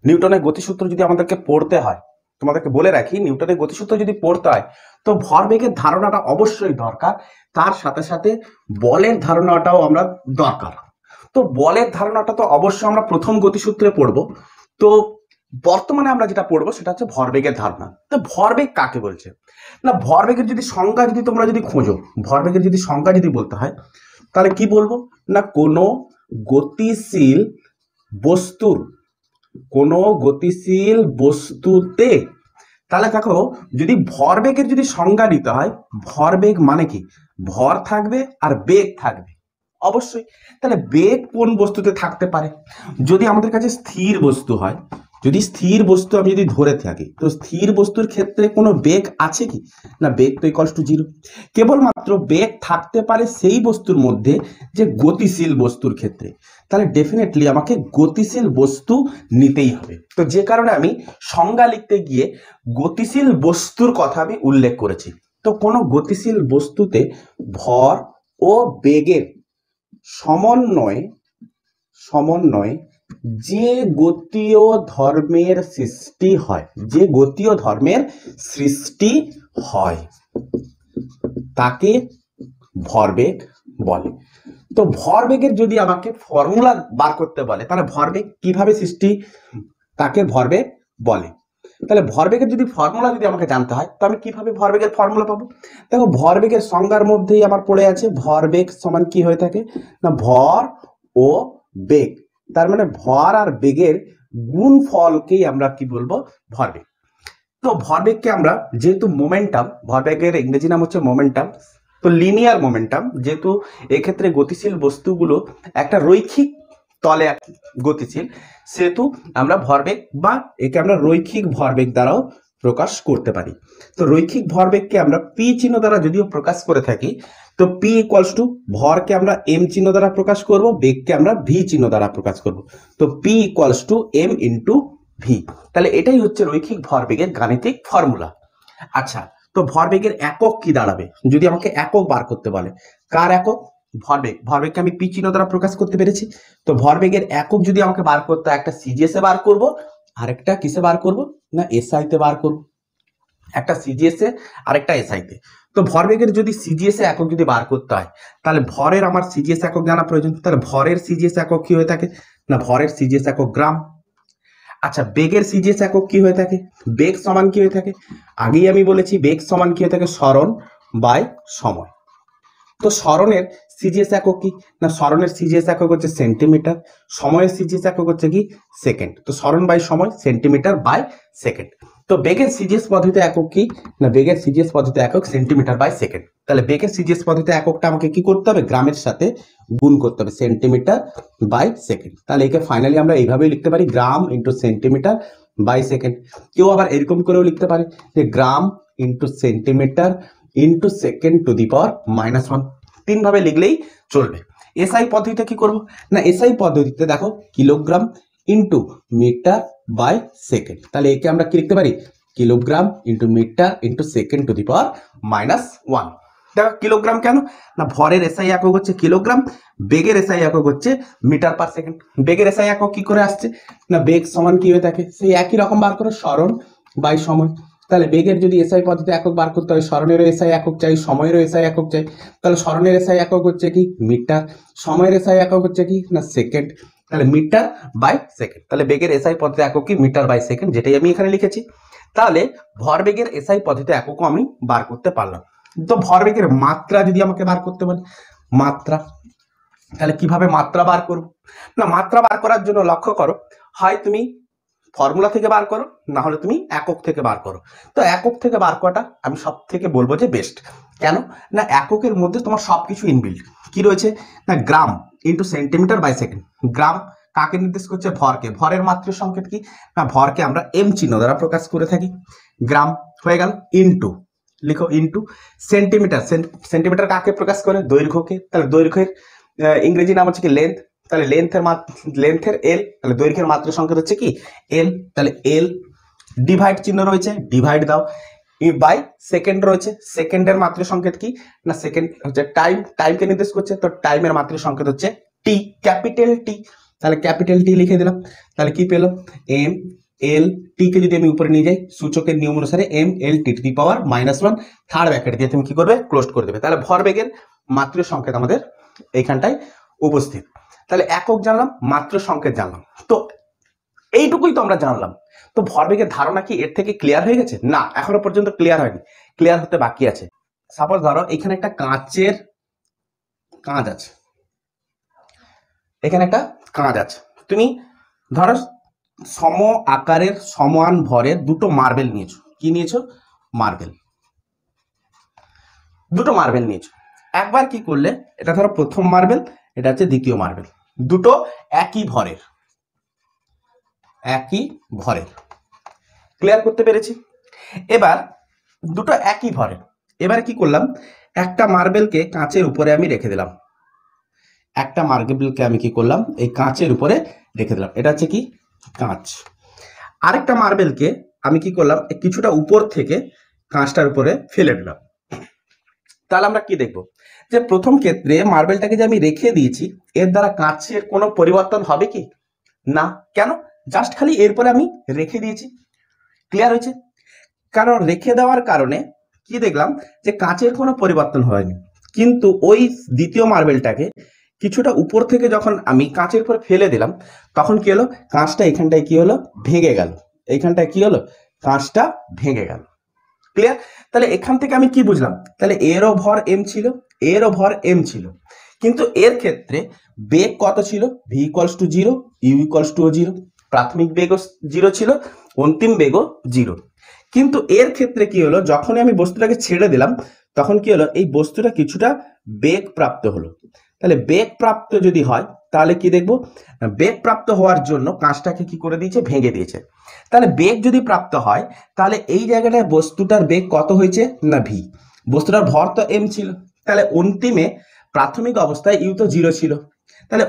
নিউটনের গতিসূত্র যদি আমাদেরকে পড়তে হয়, তোমাদেরকে বলে রাখি, নিউটনের গতিসূত্র যদি পড়তে হয় তো ভরবেগের ধারণাটা অবশ্যই দরকার, তার সাথে সাথে বলের ধারণাটাও আমরা দরকার। তো বলের ধারণাটা তো অবশ্যই আমরা প্রথম গতিসূত্রে পড়বো। তো বর্তমানে আমরা যেটা পড়বো সেটা হচ্ছে ভরবেগের ধারণা। তো ভরবেগ কাকে বলছে, না ভরবেগের যদি সংজ্ঞা যদি তোমরা যদি খোঁজো, ভরবেগের যদি সংজ্ঞা যদি বলতে হয় তাহলে কি বলবো, না কোনো গতিশীল বস্তুর, কোনো গতিশীল বস্তুতে, তাহলে দেখো যদি ভরবেগের যদি সংজ্ঞা দিতে হয়, ভরবেগ মানে কি, ভর থাকবে আর বেগ থাকবে অবশ্যই। তাহলে বেগ কোন বস্তুতে থাকতে পারে, যদি আমাদের কাছে স্থির বস্তু হয়, যদি স্থির বস্তু আমি যদি ধরে থাকি, তো স্থির বস্তুর ক্ষেত্রে কোনো বেগ আছে কি, না বেগ তো ইকুয়ালস টু জিরো। কেবলমাত্র বেগ থাকতে পারে সেই বস্তুর মধ্যে যে গতিশীল বস্তুর ক্ষেত্রে, তাহলে ডেফিনেটলি আমাকে গতিশীল বস্তু নিতেই হবে। তো যে কারণে আমি সংজ্ঞা লিখতে গিয়ে গতিশীল বস্তুর কথা আমি উল্লেখ করেছি। তো কোনো গতিশীল বস্তুতে ভর ও বেগের সমন্বয়ে সমন্বয়ে যে গতীয় ধর্মের সৃষ্টি হয়, যে গতীয় ধর্মের সৃষ্টি হয় তাকে ভরবেগ বলে। তো ভরবেগের যদি আমাকে ফর্মুলা বার করতে বলে তাহলে ভরবেগ কিভাবে সৃষ্টি, তাকে ভরবেগ বলে। তাহলে ভরবেগের যদি ফর্মুলা যদি আমাকে জানতে হয় তো আমি কিভাবে ভরবেগের ফর্মুলা পাবো, দেখো ভরবেগের সংজ্ঞার মধ্যেই আমার পড়ে আছে ভরবেগ সমান কি হয়ে থাকে, না ভর ও বেগ, তার মানে ভর আর বেগের গুণফলকেই আমরা কি বলবো, ভরবেগ। তো ভরবেগকে আমরা যেহেতু মোমেন্টাম, ভরবেগের ইংরেজি নাম হচ্ছে মোমেন্টাম, তো লিনিয়ার মোমেন্টাম, যেহেতু এক্ষেত্রে গতিশীল বস্তুগুলো একটা রৈখিক তলে গতিশীল, সেহেতু আমরা ভরবেগ বা একে আমরা রৈখিক ভরবেগ দ্বারাও প্রকাশ করতে পারি। তো রৈখিক ভরবেগকে আমরা পি চিহ্ন দ্বারা যদিও প্রকাশ করে থাকি, তো পি ইকুয়ালস টু ভরকে আমরা এম চিহ্ন দ্বারা প্রকাশ করব, বেগকে আমরা ভি চিহ্ন দ্বারা প্রকাশ করব। তো P equals to M into V. তাহলে এটাই হচ্ছে রৈখিক ভরবেগের গাণিতিক ফর্মুলা। আচ্ছা, তো ভরবেগের একক কি দাঁড়াবে যদি আমাকে একক বার করতে বলে, কার একক, ভরবেগ, ভরবেগকে আমি পি চিহ্ন দ্বারা প্রকাশ করতে পেরেছি। তো ভরবেগের একক যদি আমাকে বার করতে হয়, একটা সিজিএস এ বার করব, আরেকটা কিসে বার করব, না এসআই তে বার করব, একটা সিজিএস এ আরেকটা এসআই তে। তো ভরবেগের যদি সিজিএস এ একক যদি বার করতে হয় তাহলে ভরের আমার সিজিএস একক জানা প্রয়োজন। তাহলে ভরের সিজিএস একক কি হয়ে থাকে, না ভরের সিজিএস একক গ্রাম। আচ্ছা, বেগের সিজিএস একক কি হয়ে থাকে, বেগ সমান কি হয়ে থাকে, আগেই আমি বলেছি বেগ সমান কি হয়ে থাকে, সরণ বাই সময়। তো সরণের সিজিএস একক কি, না সরণের সিজিএস একক হচ্ছে সেন্টিমিটার, সময়ের সিজিএস একক হচ্ছে কি সেকেন্ড। তো সরণ বাই সময় সেন্টিমিটার বাই সেকেন্ড। তো বেগের সিজিএস পদ্ধতিতে একক কি, না বেগের সিজিএস পদ্ধতিতে একক সেন্টিমিটার বাই সেকেন্ড। তাহলে বেগের সিজিএস পদ্ধতিতে এককটা আমাকে কি করতে হবে, গ্রামের সাথে গুণ করতে হবে, সেন্টিমিটার বাই সেকেন্ড। তাহলে একে ফাইনালি আমরা এইভাবেই লিখতে পারি, gram into centimetre by second. কেউ আবার এরকম করেও লিখতে পারে যে gram into centimetre into second to the power -1। তিন ভাবে লিখলেই চলবে। এসআই পদ্ধতিতে কি করব, না এসআই পদ্ধতিতে দেখো kilogram into metre by second. তাহলে একে আমরা কি লিখতে পারি, kilogram into metre into second to the power -1। দেখো কিলোগ্রাম কেন, না ভরের এসআই একক হচ্ছে কিলোগ্রাম, বেগের এসআই একক হচ্ছে মিটার পার সেকেন্ড। বেগের এসআই একক কি করে আসছে, না বেগ সমান কি হয়ে থাকে, সেই একই রকম বার করে সরণ বাই সময়। তাহলে বেগের যদি এসআই পদ্ধতিতে একক বার করতে হয়, সরণেরও এসআই একক চাই, সময়েরও এসআই একক চাই। তাহলে সরণের এসআই একক হচ্ছে কি মিটার, সময়ের এসআই একক হচ্ছে কি, না সেকেন্ড। তাহলে মিটার বাই সেকেন্ড। তাহলে বেগের এসআই পদ্ধতি একক কি মিটার বাই সেকেন্ড, যেটাই আমি এখানে লিখেছি। তাহলে ভরবেগের এসআই পদ্ধতি এককও আমি বার করতে পারলাম। তো ভরবেগের মাত্রা যদি আমাকে বার করতে বলে, মাত্রা, তাহলে কিভাবে মাত্রা বার করব, না মাত্রা বার করার জন্য লক্ষ্য করো, হয় তুমি ফর্মুলা থেকে বার করো, না হলে তুমি একক থেকে বার করো। তো একক থেকে বার করাটা আমি সব থেকে বলবো যে বেস্ট। কেন, না এককের মধ্যে তোমার সবকিছু ইনবিল্ড কি রয়েছে, না gram into centimetre by second. Gram কাকে নির্দেশ করছে, ভরকে, ভরের মাত্রা সংকেত কি, না ভরকে আমরা এম চিহ্ন দ্বারা প্রকাশ করে থাকি, গ্রাম হয়ে গেল, ইন্টু লিখো ইন্টু সেন্টিমিটার, সেন্টিমিটার কাকে প্রকাশ করে, দৈর্ঘ্যকে। তাহলে দৈর্ঘ্যের ইংরেজি নাম হচ্ছে কি লেন্থ, তাহলে লেন্থের এল, তাহলে দৈর্ঘ্যের মাত্রা সংকেত হচ্ছে কি এল, তাহলে এল। ডিভাইড চিহ্ন রয়েছে, ডিভাইড দাও, বাই সেকেন্ড রয়েছে, সেকেন্ডের মাত্রা সংকেত কি, না সেকেন্ড হচ্ছে টাইম, টাইমকে নির্দেশ করছে, তো টাইমের মাত্রা সংকেত হচ্ছে টি, ক্যাপিটাল টি। তাহলে ক্যাপিটাল টি লিখে দিলাম। তাহলে কি পেলো, এম এল টি কে যদি আমি উপরে নিয়ে যাই সূচকের নিয়ম অনুসারে M L T to the power -1 third bracket দিয়ে তুমি কি করবে, ক্লোজ করে দেবে। তাহলে ভরবেগের মাত্র সংকেত আমাদের এইখানটায় উপস্থিত। তাহলে একক জানলাম, মাত্র সংকেত জানলাম, তো এইটুকুই তো আমরা জানলাম। তো ভরবেগের ধারণা কি এর থেকে ক্লিয়ার হয়ে গেছে? না, এখনো পর্যন্ত ক্লিয়ার হয়নি, ক্লিয়ার হতে বাকি আছে। সাপোজ ধরো এখানে একটা কাঁচের কাঁচ আছে, এখানে একটা কাঁচ আছে, তুমি ধরো সম আকারের সমান ভরের দুটো মার্বেল নিয়েছো। কি নিয়েছো? মার্বেল, দুটো মার্বেল নিয়েছো। একবার কি করলে, এটা ধরো প্রথম মার্বেল, এটা হচ্ছে দ্বিতীয় মার্বেল, দুটো একই ভরের, একই ভরের। ক্লিয়ার করতে পেরেছি? এবার দুটো একই ভরের, এবার কি করলাম, একটা মার্বেলকে কাঁচের উপরে আমি রেখে দিলাম, একটা মার্বেলকে আমি কি করলাম, এই কাঁচের উপরে রেখে দিলাম, এটা হচ্ছে কি কাঁচ। আরেকটা মার্বেলকে আমি কি করলাম, কিছুটা উপর থেকে কাঁচটার উপরে ফেলে দিলাম। তাহলে আমরা কি দেখব, যে প্রথম ক্ষেত্রে মার্বেলটাকে যে আমি রেখে দিয়েছি, এর দ্বারা কাঁচের কোনো পরিবর্তন হবে কি? না। কেন? জাস্ট খালি এরপরে আমি রেখে দিয়েছি। ক্লিয়ার হয়েছে? কারণ রেখে দেওয়ার কারণে কি দেখলাম, যে কাঁচের কোনো পরিবর্তন হয়নি, কিন্তু ওই দ্বিতীয় মার্বেলটাকে কিছুটা উপর থেকে যখন আমি কাঁচের উপর ফেলে দিলাম, তখন কি হলো, কাঁচটা এখানটায় কি হলো, ভেঙে গেল। এইখানটায় কি হলো, কাঁচটা ভেঙে গেল। ক্লিয়ার? তাহলে এখান থেকে আমি কি বুঝলাম, তাহলে এরও ভর এম ছিল, এরও ভর এম ছিল, কিন্তু এর ক্ষেত্রে বেগ কত ছিল, V equals to 0, U equals to 0, প্রাথমিক বেগও 0 ছিল, অন্তিম বেগও 0। কিন্তু এর ক্ষেত্রে কি হলো, যখনই আমি বস্তুটাকে ছেড়ে দিলাম, তখন কি হলো, এই বস্তুটা কিছুটা বেগ প্রাপ্ত হলো। তাহলে বেগ প্রাপ্ত যদি হয়, তাহলে কি দেখবো, বেগ প্রাপ্ত হওয়ার জন্য কাঁচটাকে কি করে দিয়েছে, ভেঙে দিয়েছে। তাহলে বেগ যদি প্রাপ্ত হয়, তাহলে এই জায়গাটায় বস্তুটার বেগ কত হয়েছে না ভি, বস্তুটার ভর তো এম ছিল, তাহলে অন্তিমে প্রাথমিক অবস্থায় ইউ তো 0 ছিল, তাহলে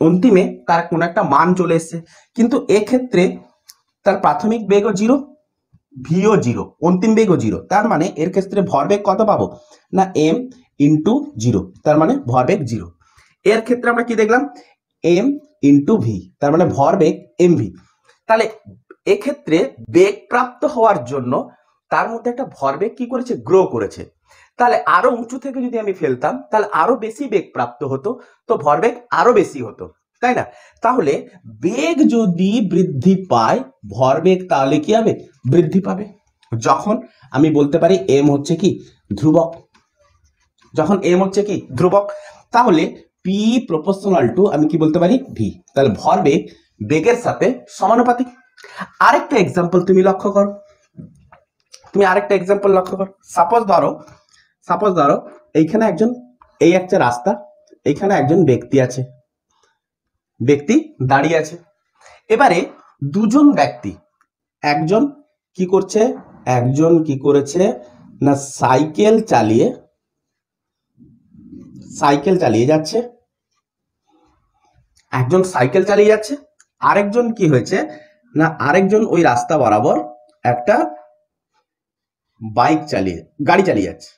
অন্তিমে তার কোনো একটা মান চলে এসছে, কিন্তু এক্ষেত্রে তার প্রাথমিক বেগও 0, ভিও 0, অন্তিম বেগও 0, তার মানে এর ক্ষেত্রে ভরবেগ কত পাবো না এম ইন্টু 0, তার মানে ভরবেগ 0। এর ক্ষেত্রে আমরা কি দেখলাম, এম ইন্টু ভি, তার মানে ভরবেগ এম ভি। তাহলে এক্ষেত্রে বেগ প্রাপ্ত হওয়ার জন্য তার মধ্যে একটা ভরবেগ কি করেছে, গ্রো করেছে। তাহলে আরো উঁচু থেকে যদি আমি ফেলতাম, তাহলে আরো বেশি বেগ প্রাপ্ত হতো, তো ভরবেগ আরো বেশি হতো, তাই না? তাহলে বেগ যদি বৃদ্ধি পায়, ভরবেগ তাহলে কি হবে, বৃদ্ধি পাবে। যখন আমি বলতে পারি এম হচ্ছে কি ধ্রুবক, যখন এম হচ্ছে কি ধ্রুবক, তাহলে পি প্রপোর্শনাল টু আমি কি বলতে পারি ভি, তাহলে ভরবেগ বেগের সাথে সমানুপাতিক। আরেকটা এক্সাম্পল তুমি লক্ষ্য করো, তুমি আরেকটা এক্সাম্পল লক্ষ্য করো। সাপোজ ধরো এইখানে একজন, এই একটা রাস্তা, এইখানে একজন ব্যক্তি আছে, ব্যক্তি দাঁড়িয়ে আছে। এবারে দুজন ব্যক্তি, একজন কি করছে, একজন কি করেছে না সাইকেল চালিয়ে যাচ্ছে, একজন সাইকেল চালিয়ে যাচ্ছে, আরেকজন কি হয়েছে না আরেকজন ওই রাস্তা বরাবর একটা গাড়ি চালিয়ে যাচ্ছে।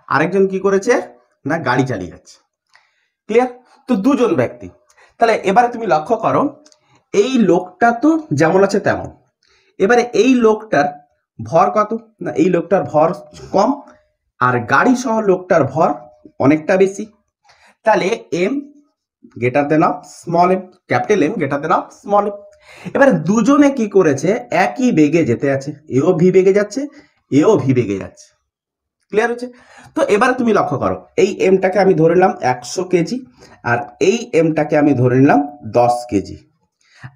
আরেকজন কি করেছে না গাড়ি চালিয়ে যাচ্ছে। ক্লিয়ার? তো দুজন ব্যক্তি। তাহলে এবারে তুমি লক্ষ্য করো, এই লোকটা তো যেমন আছে তেমন, এবারে এই লোকটার ভর কত না, এই লোকটার ভর কম, আর গাড়ি সহ লোকটার ভর অনেকটা বেশি। তাহলে M greater than of small M, capital M greater than of small M. এবারে দুজনে কি করেছে, একই বেগে যেতে আছে, এও ভি বেগে যাচ্ছে, এও ভি বেগে যাচ্ছে। ক্লিয়ার হচ্ছে? তো এবারে তুমি লক্ষ্য করো, এই এমটাকে আমি ধরে নিলাম 100 কেজি, আর এই এমটাকে আমি ধরে নিলাম 10 কেজি।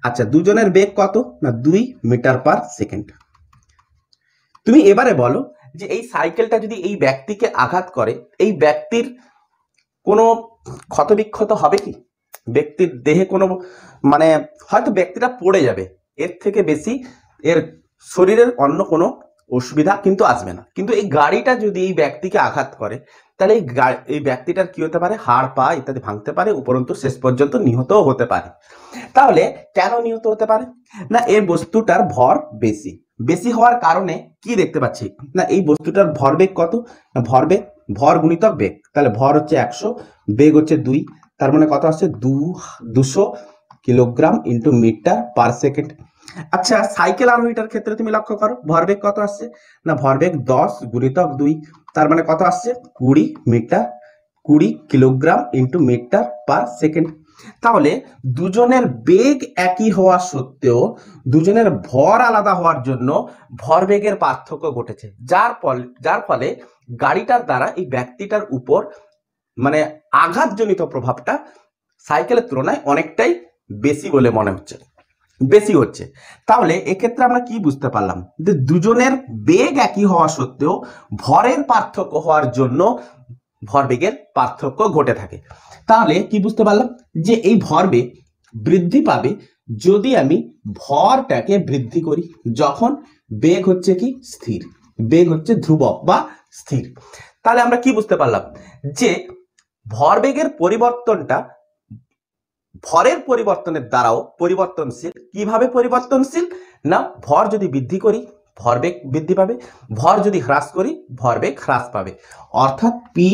আচ্ছা, দুজনের বেগ কত না 2 মিটার পার সেকেন্ড। তুমি এবারে বলো যে এই সাইকেলটা যদি এই ব্যক্তিকে আঘাত করে, এই ব্যক্তির কোনো ক্ষতবিক্ষত হবে কি, ব্যক্তির দেহে কোনো মানে হয়তো ব্যক্তিটা পড়ে যাবে, এর থেকে বেশি এর শরীরের অন্য কোনো অসুবিধা কিন্তু আসবে না। কিন্তু এই গাড়িটা যদি এই ব্যক্তিকে আঘাত করে, তাহলে এই ব্যক্তিটার কি হতে পারে, হাড় পা ইত্যাদি ভাঙতে পারে, উপরন্তু শেষ পর্যন্ত নিহতও হতে পারে। তাহলে কেন নিহত হতে পারে না, এই বস্তুটার ভর বেশি হওয়ার কারণে কি দেখতে পাচ্ছি না, এই বস্তুটার ভরবেগ কত না ভর গুণিতক বেগ, তাহলে ভর হচ্ছে 100, বেগ হচ্ছে 2, তার মানে কত আসছে 200 kilogram into metre per second. আচ্ছা সাইকেল আরোহীটার ক্ষেত্রে তুমি লক্ষ্য করো ভরবেগ কত আসছে, না ভরবেগ 10 গুণিতক 2, তার মানে কত আসছে 20 kilogram into metre per second. তাহলে দুজনের বেগ একই হওয়া সত্ত্বেও দুজনের ভর আলাদা হওয়ার জন্য ভরবেগের পার্থক্য ঘটেছে, যার ফলে গাড়িটার দ্বারা এই ব্যক্তিটার উপর মানে আঘাতজনিত প্রভাবটা সাইকেলের তুলনায় অনেকটাই বেশি বলে মনে হচ্ছে, বেশি হচ্ছে। তাহলে এক্ষেত্রে আমরা কি বুঝতে পারলাম যে দুজনের বেগ একই হওয়া সত্ত্বেও ভরের পার্থক্য হওয়ার জন্য ভরবেগের পার্থক্য ঘটে থাকে। তাহলে কি বুঝতে পারলাম যে এই ভরবেগ বৃদ্ধি পাবে যদি আমি ভরটাকে বৃদ্ধি করি, যখন বেগ হচ্ছে কি স্থির, বেগ হচ্ছে ধ্রুবক বা স্থির। তাহলে আমরা কি বুঝতে পারলাম যে ভরবেগের পরিবর্তনটা ভরের পরিবর্তনের দ্বারাও পরিবর্তনশীল। কিভাবে পরিবর্তনশীল, না ভর যদি বৃদ্ধি করি ভরবেগ বৃদ্ধি পাবে, ভর যদি হ্রাস করি ভরবেগ হ্রাস পাবে, অর্থাৎ পি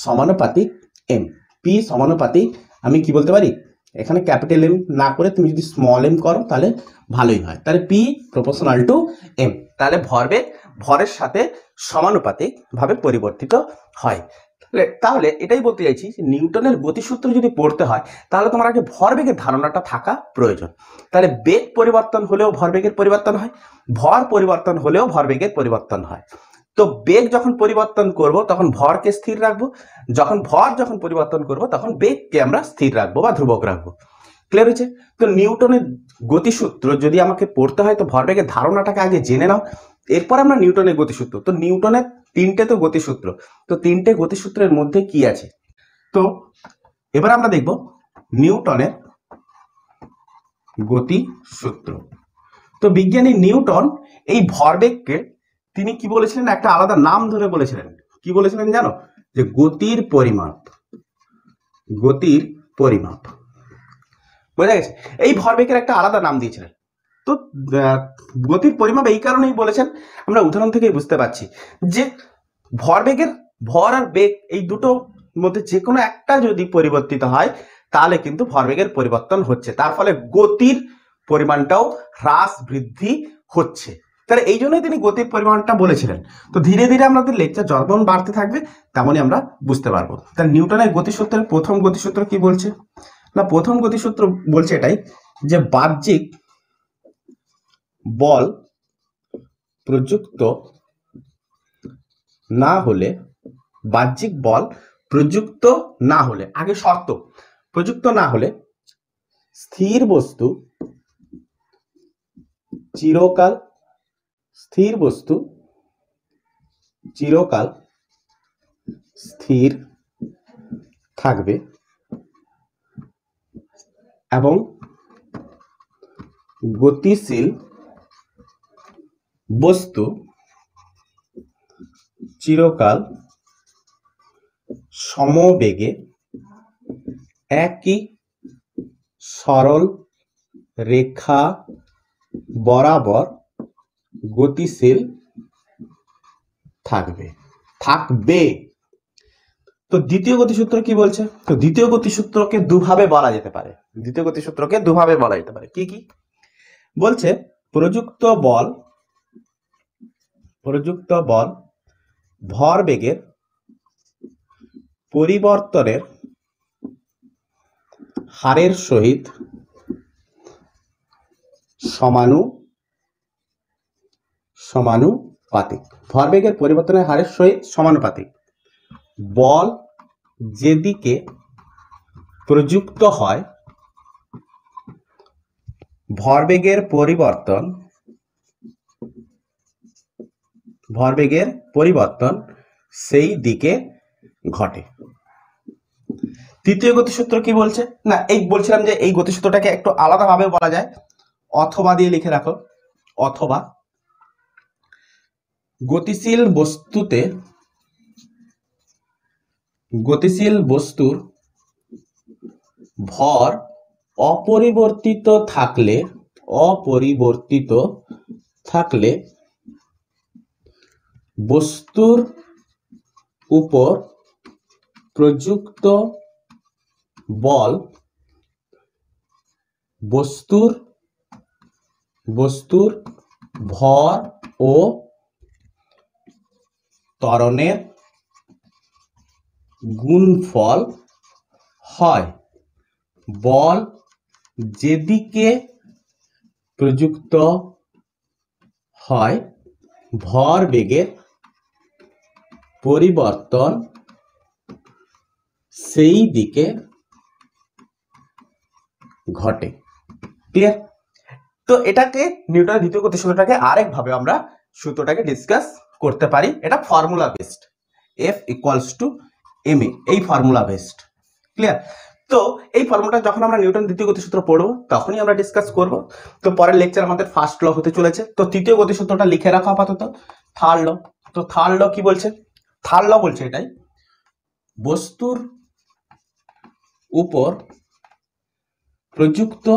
সমানুপাতিক এম। পি সমানুপাতিক আমি কি বলতে পারি, এখানে ক্যাপিটাল এম না করে তুমি যদি স্মল এম করো তাহলে ভালোই হয়। তাহলে পি প্রপোর্শনাল টু এম, তাহলে ভরবেগ ভরের সাথে সমানুপাতিক ভাবে পরিবর্তিত হয়। তাহলে এটাই বলতে চাইছি যে নিউটনের গতিসূত্র যদি পড়তে হয় তাহলে তোমার আগে ভরবেগের ধারণাটা থাকা প্রয়োজন। তাহলে বেগ পরিবর্তন হলেও ভরবেগের পরিবর্তন হয়, ভর পরিবর্তন হলেও ভরবেগের পরিবর্তন হয়। তো বেগ যখন পরিবর্তন করব তখন ভরকে স্থির রাখবো, যখন পরিবর্তন করব তখন বেগকে আমরা স্থির রাখবো বা ধ্রুবক রাখবো। ক্লিয়ার হয়েছে? তো নিউটনের গতিসূত্র যদি আমাকে পড়তে হয় তো ভরবেগের ধারণাটাকে আগে জেনে নাও, এরপর আমরা নিউটনের গতিসূত্র। তো নিউটনের তিনটে তো গতিসূত্র, তো তিনটে গতিসূত্রের মধ্যে কি আছে, তো এবার আমরা দেখব নিউটনের গতিসূত্র। তো বিজ্ঞানী নিউটন এই ভরবেগকে তিনি কি বলেছিলেন, একটা আলাদা নাম ধরে বলেছিলেন। কি বলেছিলেন জানো, যে গতির পরিমাপ। গতির পরিমাপ বোঝা গেছে? এই ভরবেগের একটা আলাদা নাম দিয়েছিলেন। তো গতির পরিমাপ এই কারণেই বলেছেন, আমরা উদাহরণ থেকেই বুঝতে পারছি যে ভরবেগের ভর আর বেগ এই দুটো মধ্যে যে কোনো একটা যদি পরিবর্তিত হয় তাহলে কিন্তু ভরবেগের পরিবর্তন হচ্ছে, তার ফলে গতির পরিমাণটাও হ্রাস বৃদ্ধি হচ্ছে। তাহলে এই জন্যই তিনি গতির পরিমাণটা বলেছিলেন। তো ধীরে ধীরে আমাদের লেকচার যখন বাড়তে থাকবে তেমনই আমরা বুঝতে পারবো। তাহলে নিউটনের গতিসূত্রের প্রথম গতিসূত্র কি বলছে, না প্রথম গতিসূত্র বলছে এটাই যে বাহ্যিক বল প্রযুক্ত না হলে, বাহ্যিক বল প্রযুক্ত না হলে, আগে শর্ত প্রযুক্ত না হলে স্থির বস্তু চিরকাল, স্থির বস্তু চিরকাল স্থির থাকবে এবং গতিশীল বস্তু চিরকাল সমবেগে একই সরল রেখা বরাবর গতিশীল থাকবে। তো দ্বিতীয় গতিসূত্র কি বলছে, তো দ্বিতীয় গতিসূত্রকে দুভাবে বলা যেতে পারে। দ্বিতীয় গতিসূত্রকে দুভাবে বলা যেতে পারে, কি কি বলছে, প্রযুক্ত বল ভরবেগের পরিবর্তনের হারের সহিত সমানুপাতিক। ভরবেগের পরিবর্তনের হারের সহিত সমানুপাতিক। বল যেদিকে প্রযুক্ত হয় ভরবেগের পরিবর্তন সেই দিকে ঘটে। তৃতীয় গতিসূত্র কি বলছে, না এই বলছিলাম যে এই গতিসূত্রটাকে একটু আলাদাভাবে বলা যায়, অথবা দিয়ে লিখে রাখো, অথবা গতিশীল বস্তুর ভর অপরিবর্তিত থাকলে বস্তুর উপর প্রযুক্ত বল বস্তুর ভর ও ত্বরণের গুণফল হয়। বল যেদিকে প্রযুক্ত হয় ভর বেগের পরিবর্তন সেই দিকে ঘটে। ক্লিয়ার? তো এটাকে নিউটনের দ্বিতীয় গতিসূত্রটাকে আরেক ভাবে আমরা সূত্রটাকে ডিসকাস করতে পারি। এটা ফর্মুলা বেসড, F = ma, এই ফর্মুলা বেসড। ক্লিয়ার? তো এই ফর্মুলাটা যখন আমরা নিউটনের দ্বিতীয় গতিসূত্র পড়বো তখনই আমরা ডিসকাস করব। তো পরের লেকচার আমাদের ফার্স্ট ল হতে চলেছে। তো তৃতীয় গতিসূত্রটা লিখে রাখা আপাতত। থার্ড ল, তো থার্ড ল কি বলছে? থার্ড ল বলছে এটাই, বস্তুর উপর প্রযুক্ত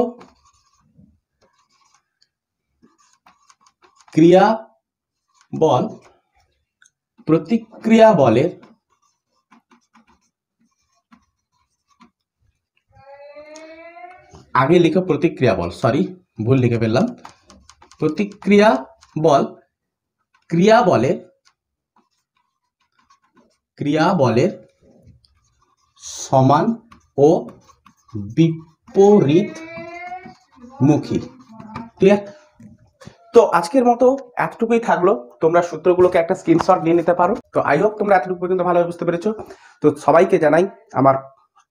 ক্রিয়া বল প্রতিক্রিয়া বলের আগে লিখো প্রতিক্রিয়া বল, সরি ভুল লিখে ফেললাম। প্রতিক্রিয়া বল ক্রিয়া বলের সমান ও বিপরীতমুখী। ক্লিয়ার? তো আজকের মতো এতটুকুই থাকলো। তোমরা সূত্রগুলোকে একটা স্ক্রিনশট নিয়ে নিতে পারো। তো আই হোপ তোমরা এতটুকু পর্যন্ত ভালোভাবে বুঝতে পেরেছো। তো সবাইকে জানাই, আমার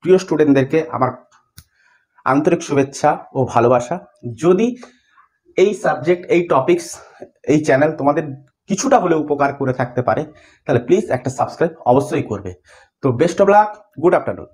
প্রিয় স্টুডেন্টদেরকে আমার আন্তরিক শুভেচ্ছা ও ভালোবাসা। যদি এই সাবজেক্ট, এই টপিকস, এই চ্যানেল তোমাদের কিছুটা হলেও উপকার করে থাকতে পারে তাহলে প্লিজ একটা সাবস্ক্রাইব অবশ্যই করবে। তো best of luck, good afternoon.